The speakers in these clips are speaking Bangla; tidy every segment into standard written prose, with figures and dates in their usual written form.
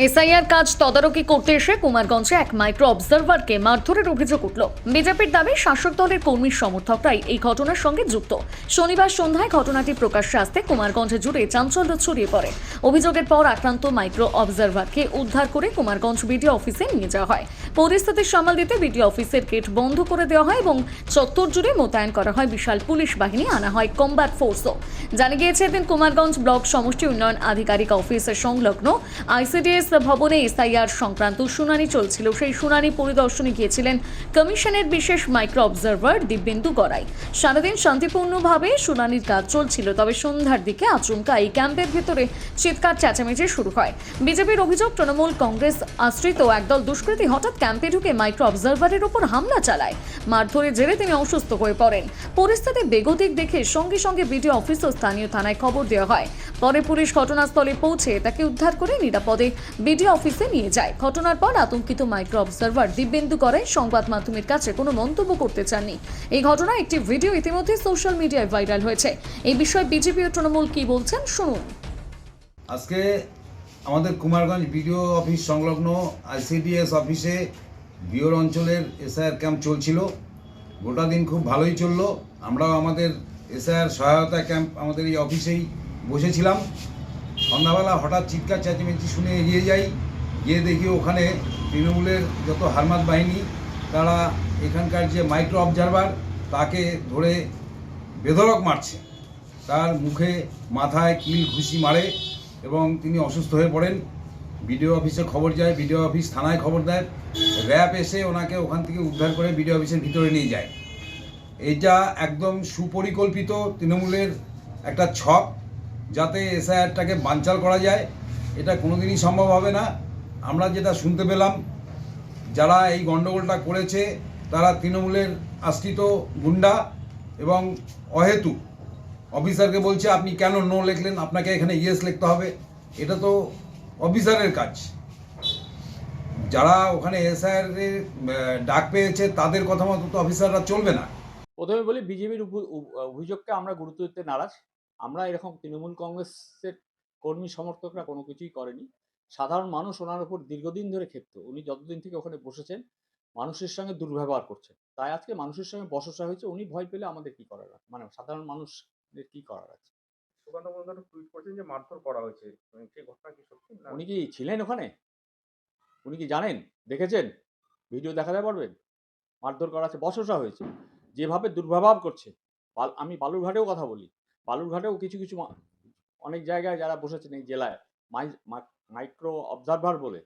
এসআইআর কাজ তদারকি করতে এসে কুমারগঞ্জে এক মাইক্রো অবজারভারকে মারধরের অভিযোগ উঠল। বিজেপির দাবি শাসক দলের কর্মী সমর্থকরাই এই ঘটনার সঙ্গে যুক্ত। শনিবার সন্ধ্যায় ঘটনাটি প্রকাশ্যে আসতে কুমারগঞ্জ জুড়ে চাঞ্চল্য ছড়িয়ে পড়ে। অভিযোগের পর আক্রান্ত মাইক্রো অবজারভারকে উদ্ধার করে কুমারগঞ্জ বিডিও অফিসে নিয়ে যাওয়া হয়। পরিস্থিতি সামাল দিতে বিডিও অফিসের গেট বন্ধ করে দেওয়া হয় এবং চত্বর জুড়ে মোতায়েন করা হয় বিশাল পুলিশ বাহিনী, আনা হয় কম্ব্যাট ফোর্সও। জানা গিয়েছে এদিন কুমারগঞ্জ ব্লক সমষ্টি উন্নয়ন আধিকারিক অফিসের সংলগ্ন আইসিডিএস ভবনে এসআইআর সংক্রান্ত শুনানি চলছিল। সেই শুনানি পরিদর্শনে গিয়েছিলেন কমিশনের বিশেষ মাইক্রো অবজারভার দিব্যেন্দু গড়াই। সারাদিন শান্তিপূর্ণভাবে শুনানির কাজ চলছিল, তবে সন্ধ্যার দিকে আচমকা এই ক্যাম্পের ভিতরে চিৎকার চেঁচামেচি শুরু হয়। বিজেপির অভিযোগ, তৃণমূল কংগ্রেস আশ্রিত একদল দুষ্কৃতী হঠাৎ ক্যাম্পে ঢুকে মাইক্রো অবজারভারের উপর হামলা চালায়। মারধরের জেরে তিনি অসুস্থ হয়ে পড়েন। পরিস্থিতি বেগতিক দেখে সঙ্গে সঙ্গে বিডিও অফিস ও স্থানীয় থানায় খবর দেওয়া হয়। পরে পুলিশ ঘটনাস্থলে পৌঁছে তাকে উদ্ধার করে নিরাপদে বিডিও অফিসে নিয়ে যায়। ঘটনার পর আতঙ্কিত মাইক্রো অবজারভার দিব্যেন্দু গড়াই সংবাদ মাধ্যমের কাছে কোনো মন্তব্য করতে চাননি। এই ঘটনায় একটি ভিডিও ইতিমধ্যে সোশ্যাল মিডিয়ায় ভাইরাল হয়েছে। এই বিষয়ে বিজেপি ও তৃণমূল কি বলছেন শুনুন। আজকে আমাদের কুমারগঞ্জ বিডিও অফিস সংলগ্ন আইসিডিএস অফিসে বিওর অঞ্চলের এসআইআর ক্যাম্প চলছিল। গোটা দিন খুব ভালোই চললো। আমরাও আমাদের এসআইআর সহায়তা ক্যাম্প আমাদের এই অফিসেই বসেছিলাম। সন্ধ্যাবেলা হঠাৎ চিৎকার চেঁচামেচি শুনে এগিয়ে যাই, গিয়ে দেখি ওখানে তৃণমূলের যত হারমাত বাহিনী তারা এখানকার যে মাইক্রো অবজারভার তাকে ধরে বেধড়ক মারছে। তার মুখে মাথায় কিল ঘুষি মারে এবং তিনি অসুস্থ হয়ে পড়েন। বিডিও অফিসে খবর যায়, বিডিও অফিস থানায় খবর দেয়, র্যাব এসে ওনাকে ওখান থেকে উদ্ধার করে বিডিও অফিসের ভিতরে নিয়ে যায়। এইটা একদম সুপরিকল্পিত তৃণমূলের একটা ছক, যাতে এসআইআরটাকে বানচাল করা যায়। এটা কোনোদিনই সম্ভব হবে না। আমরা যেটা শুনতে পেলাম, যারা এই গণ্ডগোলটা করেছে তারা তৃণমূলের আশ্রিত গুন্ডা এবং অহেতুক অফিসারকে বলছে আপনি কেন নো লিখলেন, আপনাকে এখানে ইয়েস লিখতে হবে। এটা তো অফিসারের কাজ। যারা ওখানে এসআইআর ডাক পেয়েছে তাদের কথা মতো তো অফিসাররা চলবে না। প্রথমে বলি, বিজেপির অভিযোগকে আমরা গুরুত্ব দিতে নারাজ। আমরা এরকম তৃণমূল কংগ্রেসের কর্মী সমর্থকরা কোনো কিছুই করেনি। সাধারণ মানুষ ওনার উপর দীর্ঘদিন ধরে ক্ষিপ্ত। উনি যতদিন থেকে ওখানে বসেছেন মানুষের সঙ্গে দুর্ব্যবহার করছেন, তাই আজকে মানুষের সঙ্গে বচসা হয়েছে। উনি ভয় পেলে আমাদের কি করার আছে, মানে সাধারণ মানুষদের কি করার আছে? সুকান্ত মজুমদার টুইট করেছেন যে মারধর করা হয়েছে, সেই ঘটনা কি সত্যি? উনি কি ছিলেন ওখানে? উনি কি জানেন? দেখেছেন? ভিডিও দেখাতে পারবেন? মারধর করা আছে, বচসা হয়েছে। যেভাবে দুর্ব্যবহার করছে, আমি বালুরঘাটেও কথা বলি, বালুরঘাটেও কিছু কিছু অনেক জায়গায় যারা বসেছেন এই জেলায় মাইক্রো অবজারভার বলে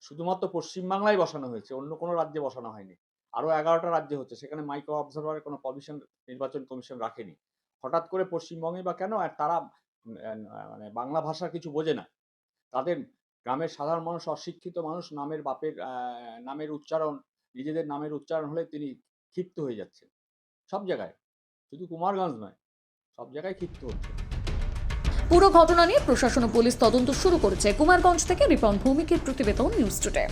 শুধুমাত্র পশ্চিমবাংলায় বসানো হয়েছে, অন্য কোনো রাজ্যে বসানো হয়নি। আরও 11টা রাজ্যে হচ্ছে, সেখানে মাইক্রো অবজারভারের কোনো নির্বাচন কমিশন রাখেনি। হঠাৎ করে পশ্চিমবঙ্গে বা কেন? আর তারা মানে বাংলা ভাষা কিছু বোঝে না। তাদের গ্রামের সাধারণ মানুষ, অশিক্ষিত মানুষ, নামের উচ্চারণ, নিজেদের নামের উচ্চারণ হলে তিনি ক্ষিপ্ত হয়ে যাচ্ছেন। সব জায়গায়, শুধু কুমারগঞ্জ নয়, সব জায়গায় ক্ষিপ্ত হচ্ছে। পুরো ঘটনা নিয়ে প্রশাসন ও পুলিশ তদন্ত শুরু করেছে। কুমারগঞ্জ থেকে রিপন ভৌমিকের প্রতিবেদন, নিউজ টুডে।